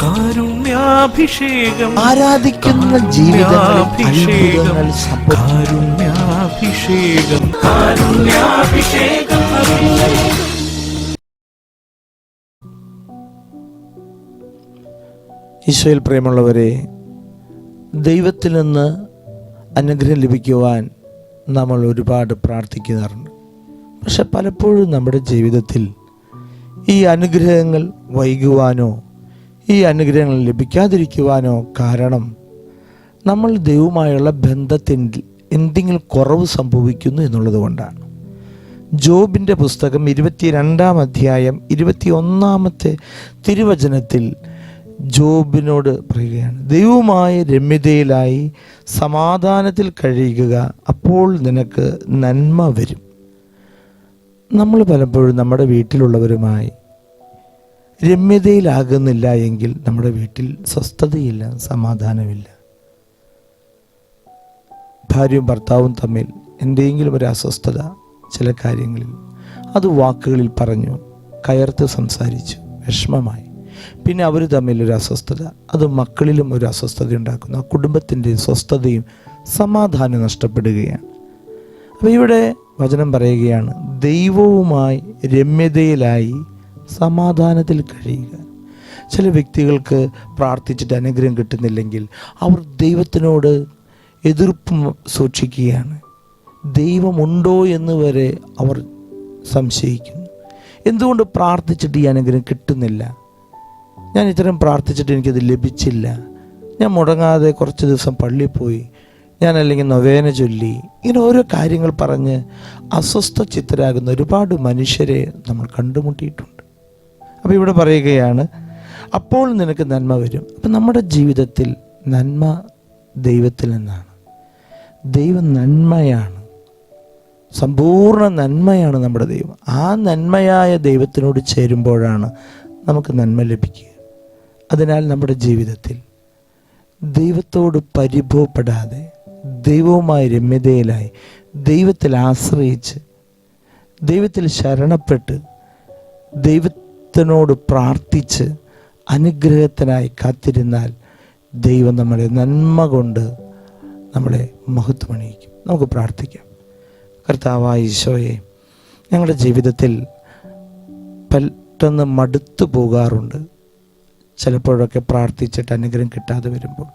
കാരുണ്യാഭിഷേകം, ആരാധിക്കുന്ന ജീവിതങ്ങളിൽ കാരുണ്യാഭിഷേകം, കാരുണ്യാഭിഷേകം. ഈശോയിൽ പ്രിയമുള്ളവരെ, ദൈവത്തിൽ നിന്ന് അനുഗ്രഹം ലഭിക്കുവാൻ നമ്മൾ ഒരുപാട് പ്രാർത്ഥിക്കാറുണ്ട്. പക്ഷെ പലപ്പോഴും നമ്മുടെ ജീവിതത്തിൽ ഈ അനുഗ്രഹങ്ങൾ വൈകുവാനോ ഈ അനുഗ്രഹങ്ങൾ ലഭിക്കാതിരിക്കുവാനോ കാരണം നമ്മൾ ദൈവവുമായുള്ള ബന്ധത്തിൽ എന്തെങ്കിലും കുറവ് സംഭവിക്കുന്നു എന്നുള്ളത് കൊണ്ടാണ്. ജോബിൻ്റെ പുസ്തകം 22-ാം അധ്യായം 21-ാമത്തെ തിരുവചനത്തിൽ ജോബിനോട് പറയുകയാണ്, ദൈവവുമായ രമ്യതയിലായി സമാധാനത്തിൽ കഴിയുക, അപ്പോൾ നിനക്ക് നന്മ വരും. നമ്മൾ പലപ്പോഴും നമ്മുടെ വീട്ടിലുള്ളവരുമായി രമ്യതയിലാകുന്നില്ല എങ്കിൽ നമ്മുടെ വീട്ടിൽ സ്വസ്ഥതയില്ല, സമാധാനമില്ല. ഭാര്യയും ഭർത്താവും തമ്മിൽ എന്തെങ്കിലും ഒരു അസ്വസ്ഥത ചില കാര്യങ്ങളിൽ, അത് വാക്കുകളിൽ പറഞ്ഞു, കയർത്ത് സംസാരിച്ചു, വിഷമമായി. പിന്നെ അവർ തമ്മിലൊരു അസ്വസ്ഥത, അത് മക്കളിലും ഒരു അസ്വസ്ഥത ഉണ്ടാക്കുന്നു. ആ കുടുംബത്തിൻ്റെ സ്വസ്ഥതയും സമാധാനം നഷ്ടപ്പെടുകയാണ്. അപ്പോൾ ഇവിടെ വചനം പറയുകയാണ്, ദൈവവുമായി രമ്യതയിലായി സമാധാനത്തിൽ കഴിയുക. ചില വ്യക്തികൾക്ക് പ്രാർത്ഥിച്ചിട്ട് അനുഗ്രഹം കിട്ടുന്നില്ലെങ്കിൽ അവർ ദൈവത്തിനോട് എതിർപ്പും സൂക്ഷിക്കുകയാണ്. ദൈവമുണ്ടോ എന്ന് വരെ അവർ സംശയിക്കുന്നു. എന്തുകൊണ്ട് പ്രാർത്ഥിച്ചിട്ട് ഈ അനുഗ്രഹം കിട്ടുന്നില്ല? ഞാൻ ഇത്രയും പ്രാർത്ഥിച്ചിട്ട് എനിക്കത് ലഭിച്ചില്ല. ഞാൻ മുടങ്ങാതെ കുറച്ച് ദിവസം പള്ളിയിൽ പോയി, ഞാൻ അല്ലെങ്കിൽ നൊവേന ചൊല്ലി, ഇങ്ങനെ ഓരോ കാര്യങ്ങൾ പറഞ്ഞ് അസ്വസ്ഥ ചിത്തരാകുന്ന ഒരുപാട് മനുഷ്യരെ നമ്മൾ കണ്ടുമുട്ടിയിട്ടുണ്ട്. അപ്പോൾ ഇവിടെ പറയുകയാണ്, അപ്പോൾ നിനക്ക് നന്മ വരും. അപ്പം നമ്മുടെ ജീവിതത്തിൽ നന്മ ദൈവത്തിൽ നിന്നാണ്. ദൈവം നന്മയാണ്, സമ്പൂർണ്ണ നന്മയാണ് നമ്മുടെ ദൈവം. ആ നന്മയായ ദൈവത്തിനോട് ചേരുമ്പോഴാണ് നമുക്ക് നന്മ ലഭിക്കുക. അതിനാൽ നമ്മുടെ ജീവിതത്തിൽ ദൈവത്തോട് പരിഭവപ്പെടാതെ ദൈവവുമായി രമ്യതയിലായി ദൈവത്തിൽ ആശ്രയിച്ച് ദൈവത്തിൽ ശരണപ്പെട്ട് ദൈവത്തിനോട് പ്രാർത്ഥിച്ച് അനുഗ്രഹത്തിനായി കാത്തിരുന്നാൽ ദൈവം നമ്മളെ നന്മ കൊണ്ട് നമ്മളെ മഹത്വമണിയിക്കും. നമുക്ക് പ്രാർത്ഥിക്കാം. കർത്താവായ ഈശോയെ, ഞങ്ങളുടെ ജീവിതത്തിൽ പെട്ടെന്ന് മടുത്തു പോകാറുണ്ട്. ചിലപ്പോഴൊക്കെ പ്രാർത്ഥിച്ചിട്ട് അനുഗ്രഹം കിട്ടാതെ വരുമ്പോൾ,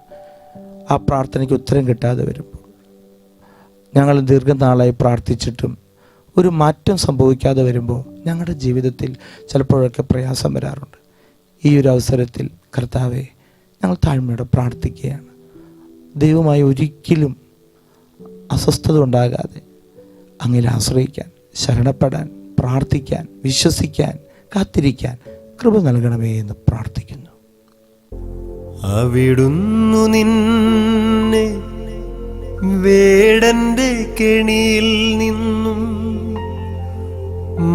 ആ പ്രാർത്ഥനയ്ക്ക് ഉത്തരം കിട്ടാതെ വരുമ്പോൾ, ഞങ്ങൾ ദീർഘനാളായി പ്രാർത്ഥിച്ചിട്ടും ഒരു മാറ്റം സംഭവിക്കാതെ വരുമ്പോൾ ഞങ്ങളുടെ ജീവിതത്തിൽ ചിലപ്പോഴൊക്കെ പ്രയാസം വരാറുണ്ട്. ഈ ഒരു അവസരത്തിൽ കർത്താവെ, ഞങ്ങൾ താഴ്മയോടെ പ്രാർത്ഥിക്കുകയാണ്. ദൈവമായി ഒരിക്കലും അസ്വസ്ഥത ഉണ്ടാകാതെ അങ്ങിൽ ആശ്രയിക്കാൻ, ശരണപ്പെടാൻ, പ്രാർത്ഥിക്കാൻ, വിശ്വസിക്കാൻ, കാത്തിരിക്കാൻ കൃപ നൽകണമേ എന്ന് പ്രാർത്ഥിക്കുന്നു. അവിടുന്നു നിന്നെ വേടന്റെ കെണിയിൽ നിന്നും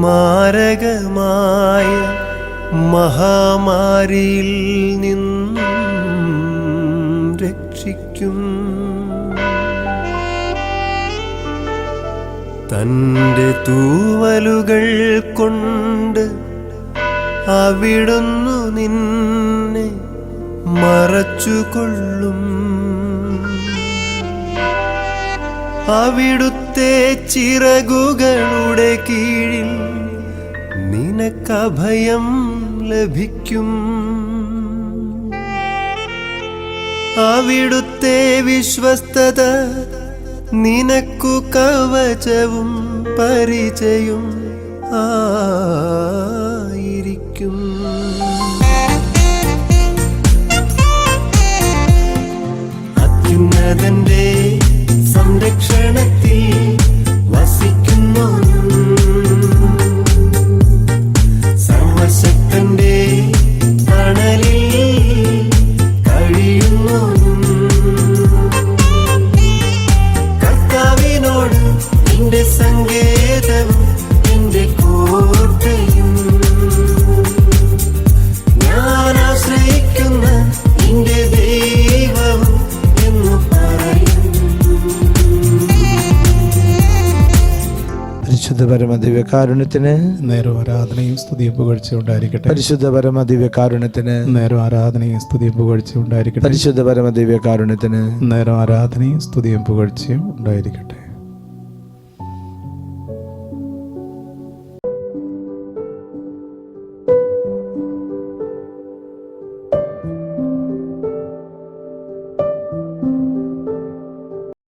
മാരകമായ മഹാമാരിയിൽ നിന്നും രക്ഷിക്കും. തന്റെ തൂവലുകൾ കൊണ്ട് അവിടുന്നു നിന്നെ മറച്ചുകൊള്ളും. അവിടുത്തെ ചിറകുകളുടെ കീഴിൽ നിനക്കഭയം ലഭിക്കും. അവിടുത്തെ വിശ്വസ്തത നിനക്കു കവചവും പരിചയും ആയിരിക്കും. അത്യുന്നതന്റെ സംരക്ഷണത്തിൽ വസിക്കുന്നവനും സർവശക്തന്റെ തണലിൽ കഴിയുന്നവനും കർത്താവിനോട് എന്റെ സങ്കേതവും എന്റെ കോട്ടയും പരമദിവ്യകാരുണ്യത്തിന് നേരം ആരാധനയും സ്തുതിയും പുകഴ്ചയും ഉണ്ടായിരിക്കട്ടെ. പരിശുദ്ധ പരമദിവ്യകാരുണ്യത്തിന് നേരം ആരാധനയും സ്തുതിയും പുകഴ്ചയും ഉണ്ടായിരിക്കട്ടെ. പരിശുദ്ധ പരമദിവ്യകാരുണ്യത്തിന് നേരം ആരാധനയും സ്തുതിയും പുകഴ്ചയും ഉണ്ടായിരിക്കട്ടെ.